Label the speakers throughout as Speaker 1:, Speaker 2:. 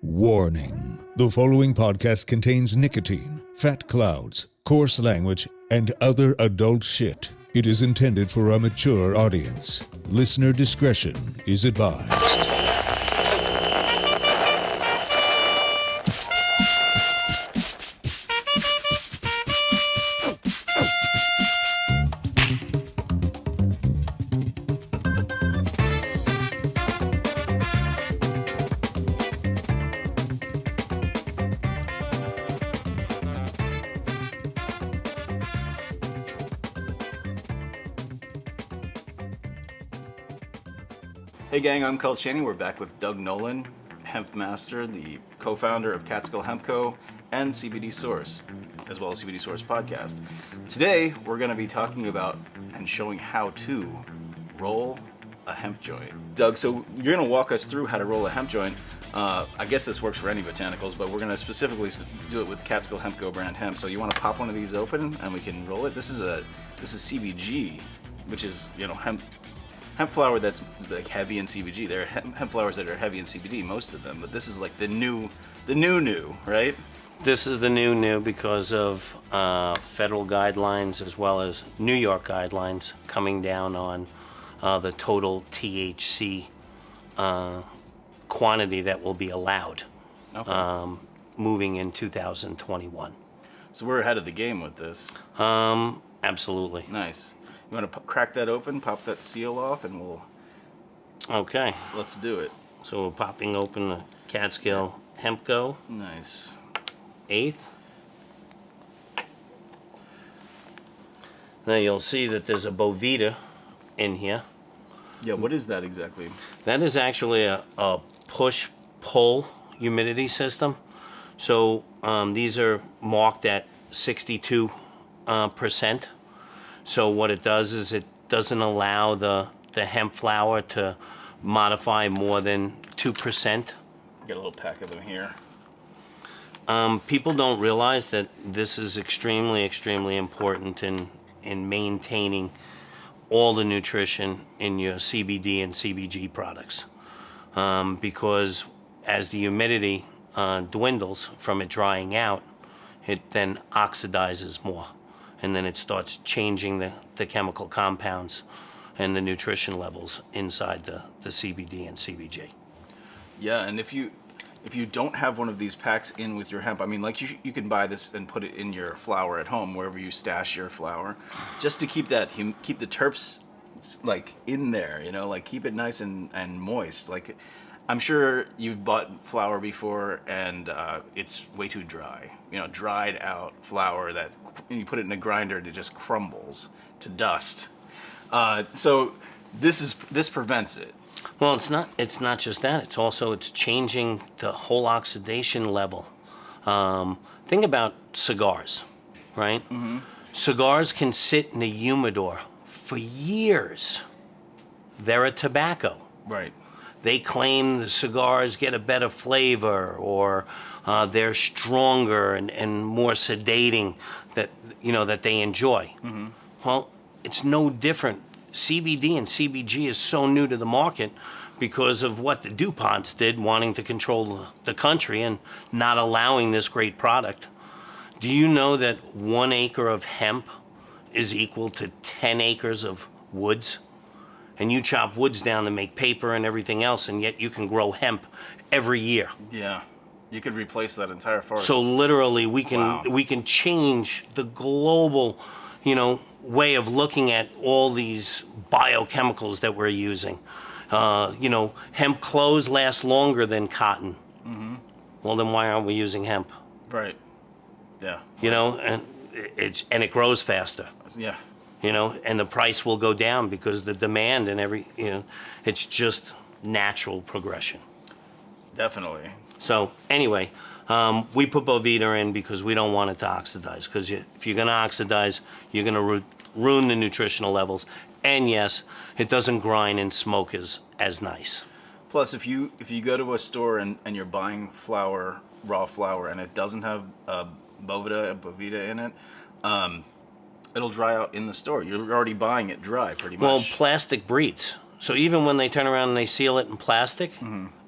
Speaker 1: Warning. The following podcast contains nicotine, fat clouds, coarse language, and other adult shit. It is intended for a mature audience. Listener discretion is advised.
Speaker 2: Hey gang, I'm Col Cheney. We're back with Doug Nolan, Hemp Master, the co-founder of Catskill Hemp Co and CBD Source, as well as CBD Source podcast. Today, we're going to be talking about and showing how to roll a hemp joint. Doug, so you're going to walk us through how to roll a hemp joint. I guess this works for any botanicals, but we're going to specifically do it with Catskill Hemp Co brand hemp. So you want to pop one of these open and we can roll it. This is CBG, which is, hemp flower that's like heavy in CBG. There are hemp flowers that are heavy in CBD, most of them, but this is like the new, right?
Speaker 3: This is the new because of federal guidelines as well as New York guidelines coming down on the total THC quantity that will be allowed moving in 2021.
Speaker 2: So we're ahead of the game with this.
Speaker 3: Absolutely.
Speaker 2: Nice. You want to crack that open, pop that seal off, and we'll...
Speaker 3: Okay.
Speaker 2: Let's do it.
Speaker 3: So we're popping open the Catskill Hemp Co.
Speaker 2: Nice.
Speaker 3: 8th. Now you'll see that there's a Bovita in here.
Speaker 2: Yeah, what is that exactly?
Speaker 3: That is actually a push-pull humidity system. So these are marked at 62%. So what it does is it doesn't allow the hemp flower to modify more than 2%.
Speaker 2: Got a little pack of them here.
Speaker 3: People don't realize that this is extremely, extremely important in maintaining all the nutrition in your CBD and CBG products. Because as the humidity dwindles from it drying out, it then oxidizes more. And then it starts changing the chemical compounds and the nutrition levels inside the CBD and CBG.
Speaker 2: Yeah, and if you don't have one of these packs in with your hemp, I mean, like you can buy this and put it in your flower at home, wherever you stash your flower, just to keep the terps like in there, like keep it nice and moist. Like, I'm sure you've bought flour before and it's way too dry. Dried out flour that when you put it in a grinder, it just crumbles to dust. So this prevents it.
Speaker 3: Well, it's not just that. It's changing the whole oxidation level. Think about cigars, right? Mm-hmm. Cigars can sit in a humidor for years. They're a tobacco.
Speaker 2: Right.
Speaker 3: They claim the cigars get a better flavor, or they're stronger and more sedating that they enjoy. Mm-hmm. Well, it's no different. CBD and CBG is so new to the market because of what the DuPonts did, wanting to control the country and not allowing this great product. Do you know that 1 acre of hemp is equal to 10 acres of woods? And you chop woods down to make paper and everything else, and yet you can grow hemp every year.
Speaker 2: Yeah, you could replace that entire forest.
Speaker 3: So literally, we can change the global, way of looking at all these biochemicals that we're using. Hemp clothes last longer than cotton. Mm-hmm. Well, then why aren't we using hemp?
Speaker 2: Right. Yeah.
Speaker 3: And it grows faster.
Speaker 2: Yeah.
Speaker 3: And the price will go down because the demand and it's just natural progression.
Speaker 2: Definitely.
Speaker 3: So anyway, we put Bovita in because we don't want it to oxidize. Because if you're going to oxidize, you're going to ruin the nutritional levels. And yes, it doesn't grind and smoke as nice.
Speaker 2: Plus, if you go to a store and you're buying raw flour, and it doesn't have Bovita in it, it'll dry out in the store. You're already buying it dry, pretty much.
Speaker 3: Well, plastic breeds. So even when they turn around and they seal it in plastic,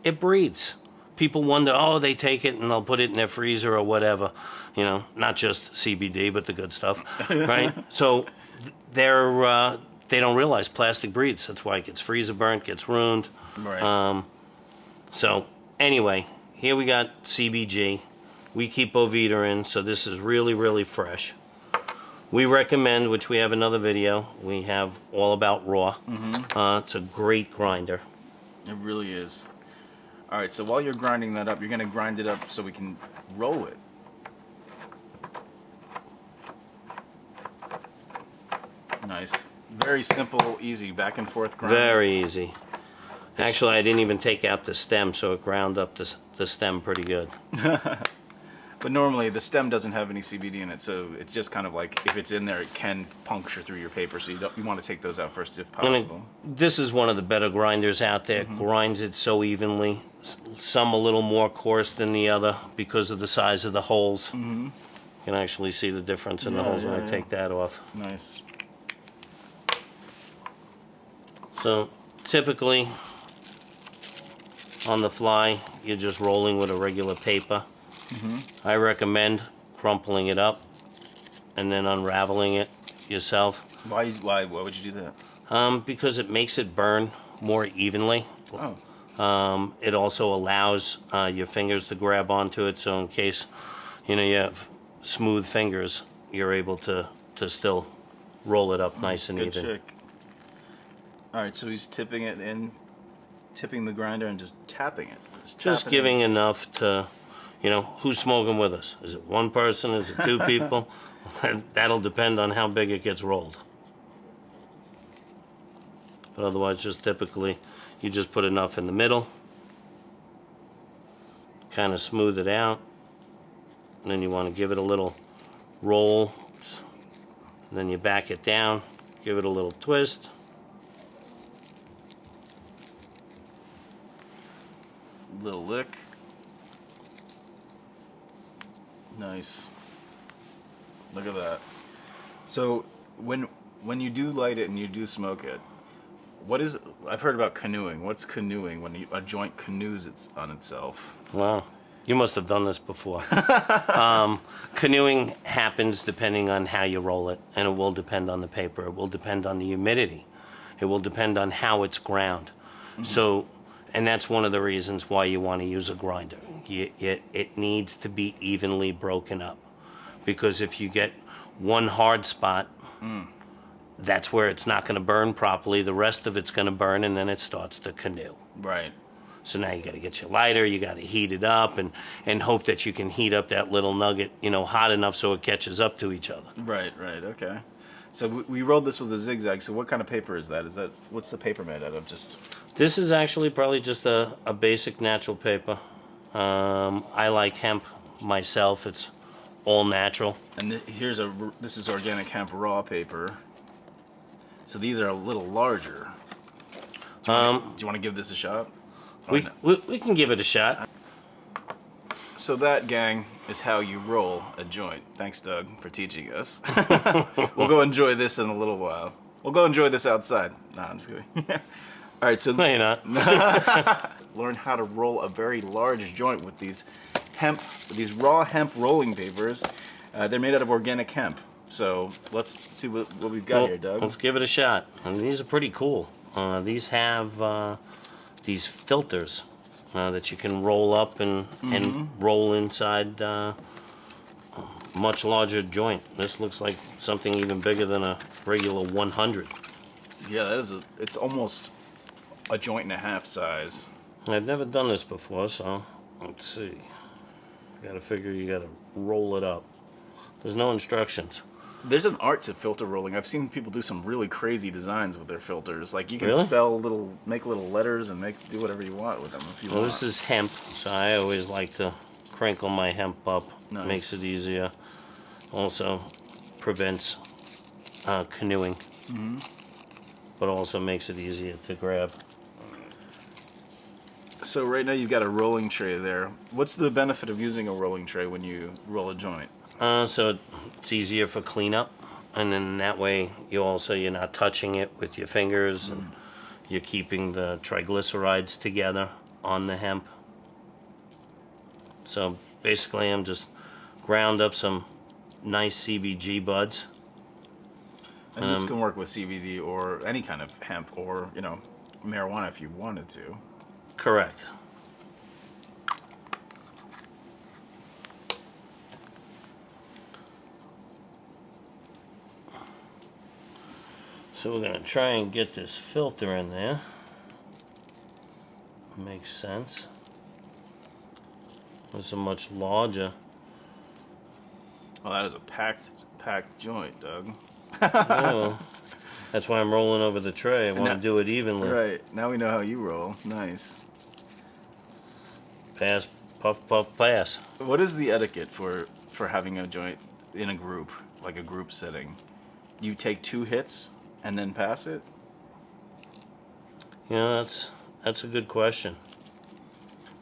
Speaker 3: it breeds. people wonder, oh, they take it and they'll put it in their freezer or whatever, not just CBD, but the good stuff, right? So they don't realize plastic breathes. That's why it gets freezer burnt, gets ruined.
Speaker 2: Right.
Speaker 3: So anyway, here we got CBG. We keep Ovita in, so this is really, really fresh. We recommend, which we have another video, we have all about raw. It's a great grinder.
Speaker 2: It really is. All right, so while you're grinding that up, you're going to grind it up so we can roll it. Nice. Very simple, easy, back and forth grind.
Speaker 3: Very easy. Actually, I didn't even take out the stem, so it ground up the stem pretty good.
Speaker 2: But normally the stem doesn't have any CBD in it, so it's just kind of like if it's in there, it can puncture through your paper. So you want to take those out first if possible.
Speaker 3: This is one of the better grinders out there. Grinds it so evenly. Some a little more coarse than the other because of the size of the holes. You can actually see the difference in the holes when I take that off.
Speaker 2: Nice.
Speaker 3: So typically on the fly, you're just rolling with a regular paper. I recommend crumpling it up and then unraveling it yourself.
Speaker 2: Why would you do that?
Speaker 3: Because it makes it burn more evenly.
Speaker 2: Oh.
Speaker 3: It also allows your fingers to grab onto it, so in case you have smooth fingers, you're able to still roll it up nice and
Speaker 2: Good
Speaker 3: even.
Speaker 2: trick. All right, so he's tipping it in, tipping the grinder and just tapping it.
Speaker 3: Just giving enough to, who's smoking with us? Is it one person? Is it two people? That'll depend on how big it gets rolled. But otherwise, just typically, you just put enough in the middle, kind of smooth it out, and then you want to give it a little roll, and then you back it down, give it a little twist.
Speaker 2: Little lick. Nice. Look at that. So when you do light it and you do smoke it, I've heard about canoeing. What's canoeing? When a joint canoes on itself.
Speaker 3: Wow. You must have done this before. Canoeing happens depending on how you roll it, and it will depend on the paper. It will depend on the humidity. It will depend on how it's ground. So, and that's one of the reasons why you want to use a grinder. It needs to be evenly broken up, because if you get one hard spot, that's where it's not going to burn properly. The rest of it's going to burn, and then it starts to canoe.
Speaker 2: Right.
Speaker 3: So now you got to get your lighter, you got to heat it up, and hope that you can heat up that little nugget, hot enough so it catches up to each other.
Speaker 2: Right. Okay. So we rolled this with a zigzag. So what kind of paper is that? What's the paper made out of?
Speaker 3: This is actually probably just a basic natural paper. I like hemp myself. It's all natural.
Speaker 2: And this is organic hemp raw paper. So these are a little larger. Do you want to give this a shot?
Speaker 3: We can give it a shot.
Speaker 2: So that, gang, is how you roll a joint. Thanks, Doug, for teaching us. We'll go enjoy this in a little while. We'll go enjoy this outside. Nah, I'm just kidding. All right, so
Speaker 3: No, you're not.
Speaker 2: learn how to roll a very large joint with these raw hemp rolling papers. They're made out of organic hemp. So let's see what we've got here, Doug.
Speaker 3: Let's give it a shot. And these are pretty cool. These have these filters that you can roll up and roll inside a much larger joint. This looks like something even bigger than a regular 100.
Speaker 2: Yeah, it's almost a joint and a half size.
Speaker 3: I've never done this before, so let's see. You gotta figure you gotta roll it up. There's no instructions.
Speaker 2: There's an art to filter rolling. I've seen people do some really crazy designs with their filters. Like you can
Speaker 3: Really?
Speaker 2: make little letters and do whatever you want with them if you
Speaker 3: Well,
Speaker 2: want.
Speaker 3: this is hemp, so I always like to crinkle my hemp up.
Speaker 2: Nice.
Speaker 3: Makes it easier. Also prevents canoeing, but also makes it easier to grab.
Speaker 2: So right now you've got a rolling tray there. What's the benefit of using a rolling tray when you roll a joint?
Speaker 3: So it's easier for cleanup, and then that way you're not touching it with your fingers, and you're keeping the triglycerides together on the hemp. So basically I'm just ground up some nice CBG buds.
Speaker 2: And this can work with CBD or any kind of hemp or, marijuana if you wanted to.
Speaker 3: Correct. So we're going to try and get this filter in there. Makes sense. This is a much larger.
Speaker 2: Well, that is a packed joint, Doug.
Speaker 3: Oh, that's why I'm rolling over the tray. I want to do it evenly.
Speaker 2: Right. Now we know how you roll. Nice.
Speaker 3: Pass, puff, puff, pass.
Speaker 2: What is the etiquette for having a joint in a group, like a group setting? You take 2 hits and then pass it?
Speaker 3: That's a good question.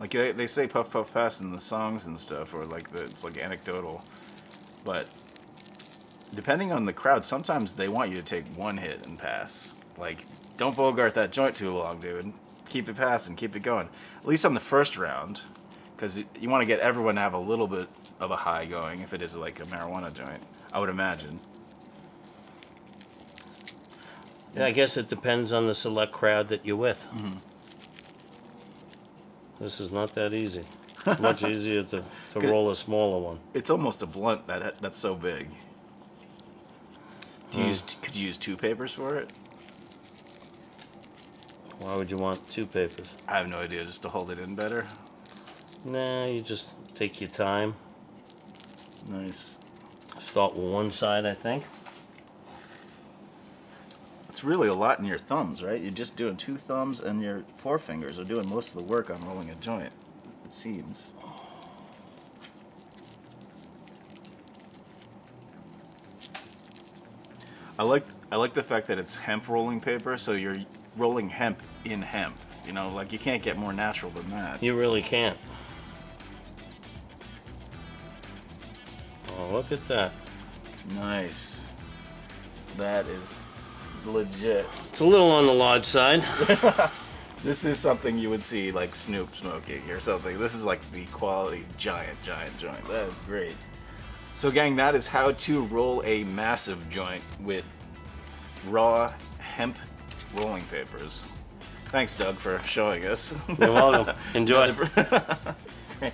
Speaker 2: Like they say puff, puff, pass in the songs and stuff, or it's like anecdotal. But depending on the crowd, sometimes they want you to take 1 hit and pass. Like, don't bogart that joint too long, dude. Keep it passing, keep it going. At least on the first round, because you want to get everyone to have a little bit of a high going if it is like a marijuana joint, I would imagine.
Speaker 3: Yeah, I guess it depends on the select crowd that you're with.
Speaker 2: Mm-hmm.
Speaker 3: This is not that easy. It's much easier to roll a smaller one.
Speaker 2: It's almost a blunt that's so big. Could you use 2 papers for it?
Speaker 3: Why would you want 2 papers?
Speaker 2: I have no idea, just to hold it in better.
Speaker 3: Nah, you just take your time.
Speaker 2: Nice.
Speaker 3: Start with one side, I think.
Speaker 2: It's really a lot in your thumbs, right? You're just doing 2 thumbs, and your forefingers are doing most of the work on rolling a joint, it seems. I like the fact that it's hemp rolling paper, so you're rolling hemp in hemp. Like you can't get more natural than that.
Speaker 3: You really can't. Oh, look at that.
Speaker 2: Nice. That is legit.
Speaker 3: It's a little on the large side.
Speaker 2: This is something you would see like Snoop smoking or something. This is like the quality giant joint. That is great. So gang, that is how to roll a massive joint with raw hemp rolling papers. Thanks, Doug, for showing us.
Speaker 3: You're welcome. Enjoy.
Speaker 2: Great.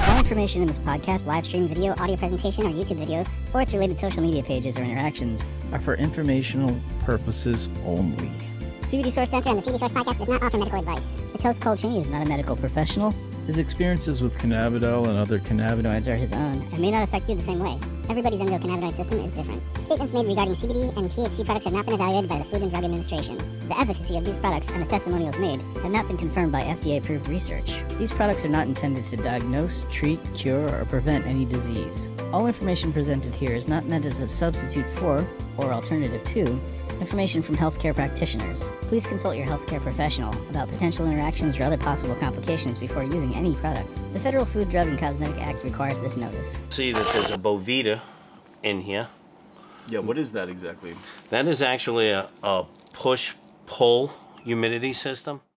Speaker 4: All information in this podcast, live stream, video, audio presentation, or YouTube video, or its related social media pages or interactions
Speaker 5: are for informational purposes only.
Speaker 4: CBD Source Center and the CBD Source podcast does not offer medical advice. Its host, Col Cheney, is not a medical professional.
Speaker 5: His experiences with cannabidiol and other cannabinoids
Speaker 4: Are his own and may not affect you the same way. Everybody's endocannabinoid system is different. Statements made regarding CBD and THC products have not been evaluated by the Food and Drug Administration. The efficacy of these products and the testimonials made have not been confirmed by FDA-approved research.
Speaker 6: These products are not intended to diagnose, treat, cure, or prevent any disease. All information presented here is not meant as a substitute for, or alternative to, information from healthcare practitioners. Please consult your healthcare professional about potential interactions or other possible complications before using any product. The Federal Food, Drug, and Cosmetic Act requires this notice.
Speaker 3: See that there's a Bovita in here.
Speaker 2: Yeah, what is that exactly?
Speaker 3: That is actually a push-pull humidity system.